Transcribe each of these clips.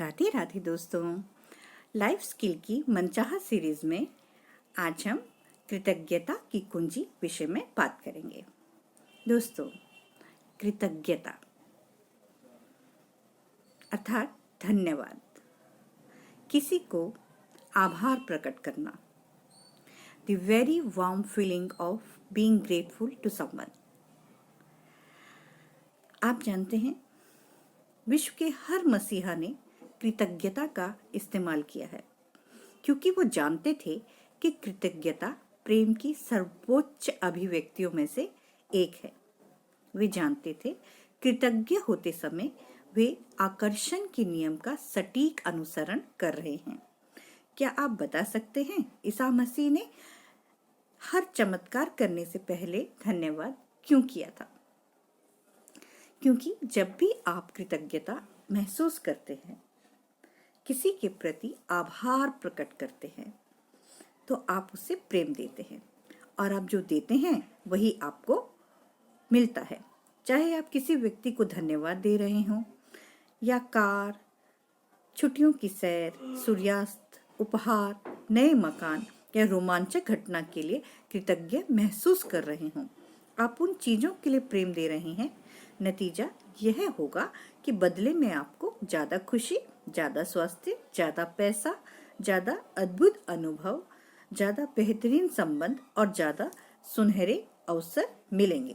राधे राधे दोस्तों। Life skill की मनचाहा सीरीज में आज हम कृतज्ञता की कुंजी विषय में बात करेंगे। दोस्तों, कृतज्ञता अर्थात धन्यवाद, किसी को आभार प्रकट करना, the very warm feeling of being grateful to someone. आप जानते हैं, विश्व के हर मसीहा ने कृतज्ञता का इस्तेमाल किया है, क्योंकि वो जानते थे कि कृतज्ञता प्रेम की सर्वोच्च अभिव्यक्तियों में से एक है। वे जानते थे कृतज्ञ होते समय वे आकर्षण के नियम का सटीक अनुसरण कर रहे हैं। क्या आप बता सकते हैं ईसा मसीह ने हर चमत्कार करने से पहले धन्यवाद क्यों किया था? क्योंकि जब भी आप कृतज्ञता महसूस करते हैं, किसी के प्रति आभार प्रकट करते हैं, तो आप उसे प्रेम देते हैं और आप जो देते हैं वही आपको मिलता है। चाहे आप किसी व्यक्ति को धन्यवाद दे रहे हों या कार, छुट्टियों की सैर, सूर्यास्त, उपहार, नए मकान या रोमांचक घटना के लिए कृतज्ञ महसूस कर रहे हों, आप उन चीज़ों के लिए प्रेम दे रहे हैं। नतीजा यह होगा कि बदले में आपको ज़्यादा खुशी, ज़्यादा स्वास्थ्य, ज़्यादा पैसा, ज़्यादा अद्भुत अनुभव, ज़्यादा बेहतरीन संबंध और ज़्यादा सुनहरे अवसर मिलेंगे।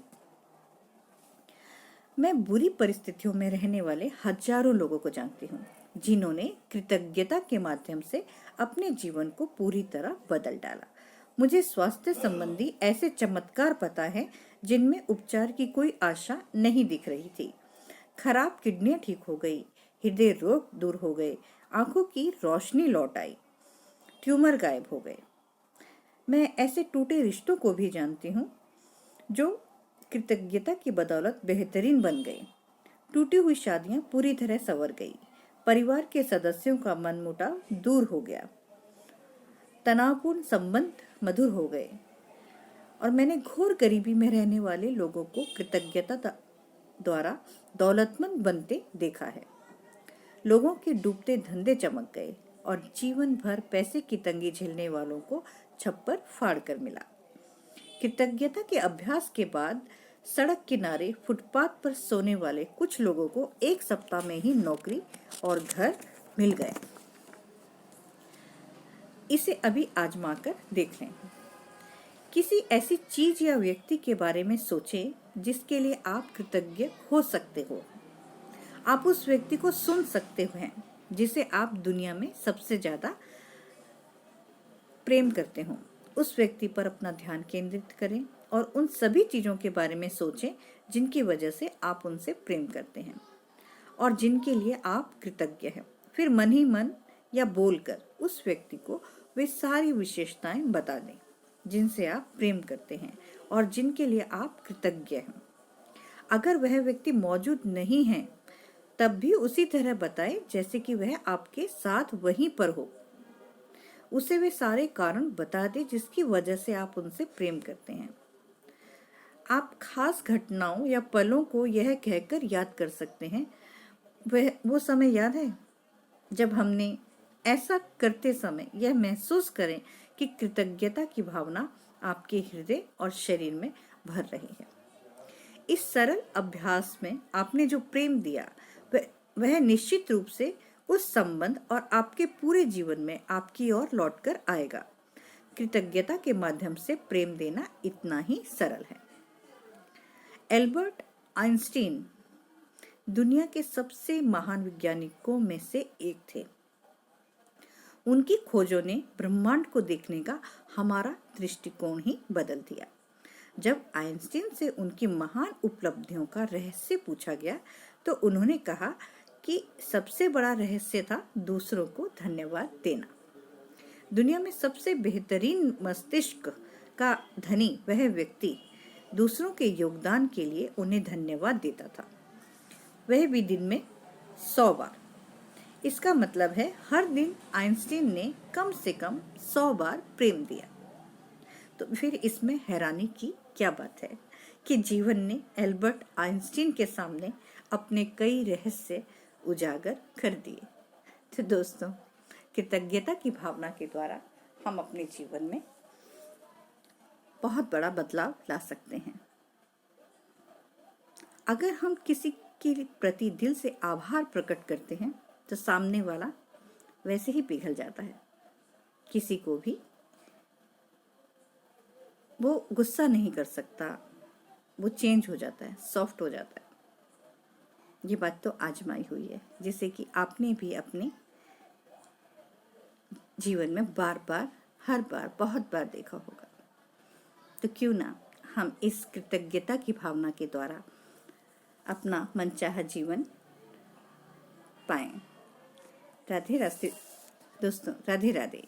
मैं बुरी परिस्थितियों में रहने वाले हजारों लोगों को जानती हूँ, जिन्होंने कृतज्ञता के माध्यम से अपने जीवन को पूरी तरह बदल डाला। मुझे स्वास्थ्य संबंधी ऐसे चमत्कार पता है जिनमें उपचार की कोई आशा नहीं दिख रही थी। खराब किडनियां ठीक हो गई, हृदय रोग दूर हो गए, आंखों की रोशनी लौट आई, ट्यूमर गायब हो गए। मैं ऐसे टूटे रिश्तों को भी जानती हूँ जो कृतज्ञता की बदौलत बेहतरीन बन गई। टूटी हुई शादियां पूरी तरह संवर गई, परिवार के सदस्यों का मनमुटाव दूर हो गया, तनावपूर्ण संबंध मधुर हो गए और मैंने घोर गरीबी में रहने वाले लोगों को कृतज्ञता द्वारा दौलतमंद बनते देखा है। लोगों के डूबते धंधे चमक गए और जीवन भर पैसे की तंगी झेलने वालों को छप्पर फाड़ कर मिला। कृतज्ञता के अभ्यास के बाद सड़क किनारे फुटपाथ पर सोने वाले कुछ लोगों को एक सप्ताह में ही नौकरी और घर मिल गए। इसे अभी आजमा कर देख लें। किसी ऐसी चीज या व्यक्ति के बारे में सोचें जिसके लिए आप कृतज्ञ हो सकते हो। आप उस व्यक्ति को सुन सकते हैं जिसे आप दुनिया में सबसे ज्यादा प्रेम करते हो। उस व्यक्ति पर अपना ध्यान केंद्रित करें और उन सभी चीजों के बारे में सोचें जिनकी वजह से आप उनसे प्रेम करते हैं और जिनके लिए आप कृतज्ञ हैं। फिर मन ही मन या बोलकर उस व्यक्ति को वे सारी विशेषताएं बता दें जिनसे आप प्रेम करते हैं और जिनके लिए आप कृतज्ञ हैं। अगर वह व्यक्ति मौजूद नहीं है, तब भी उसी तरह बताएं जैसे कि वह आपके साथ वहीं पर हो। उसे वे सारे कारण बता दें जिसकी वजह से आप उनसे प्रेम करते हैं। आप खास घटनाओं या पलों को यह कहकर याद कर सकते हैं, वो समय याद है जब हमने ऐसा करते समय यह महसूस करें कि कृतज्ञता की भावना आपके हृदय और शरीर में भर रही है। इस सरल अभ्यास में आपने जो प्रेम दिया वह निश्चित रूप से उस संबंध और आपके पूरे जीवन में आपकी ओर लौटकर आएगा। कृतज्ञता के माध्यम से प्रेम देना इतना ही सरल है। एल्बर्ट आइंस्टीन दुनिया के सबसे महान वैज्ञानिकों में से एक थे। उनकी खोजों ने ब्रह्मांड को देखने का हमारा दृष्टिकोण ही बदल दिया। जब आइंस्टीन से उनकी महान उपलब्धियों का रहस्य पूछा गया तो उन्होंने कहा कि सबसे बड़ा रहस्य था दूसरों को धन्यवाद देना। दुनिया में सबसे बेहतरीन मस्तिष्क का धनी वह व्यक्ति दूसरों के योगदान के लिए उन्हें धन्यवाद देता था, वह भी दिन में 100 बार। इसका मतलब है हर दिन आइंस्टीन ने कम से कम 100 बार प्रेम दिया। तो फिर इसमें हैरानी की क्या बात है कि जीवन ने एल्बर्ट आइंस्टीन के सामने अपने कई रहस्य उजागर कर दिए। तो दोस्तों, कृतज्ञता की भावना के द्वारा हम अपने जीवन में बहुत बड़ा बदलाव ला सकते हैं। अगर हम किसी के प्रति दिल से आभार प्रकट करते हैं तो सामने वाला वैसे ही पिघल जाता है। किसी को भी वो गुस्सा नहीं कर सकता, वो चेंज हो जाता है, सॉफ्ट हो जाता है। ये बात तो आजमाई हुई है, जिसे कि आपने भी अपने जीवन में बार बार, हर बार, बहुत बार देखा होगा। तो क्यों ना हम इस कृतज्ञता की भावना के द्वारा अपना मनचाहा जीवन पाएं। राधे राधे दोस्तों, राधे राधे।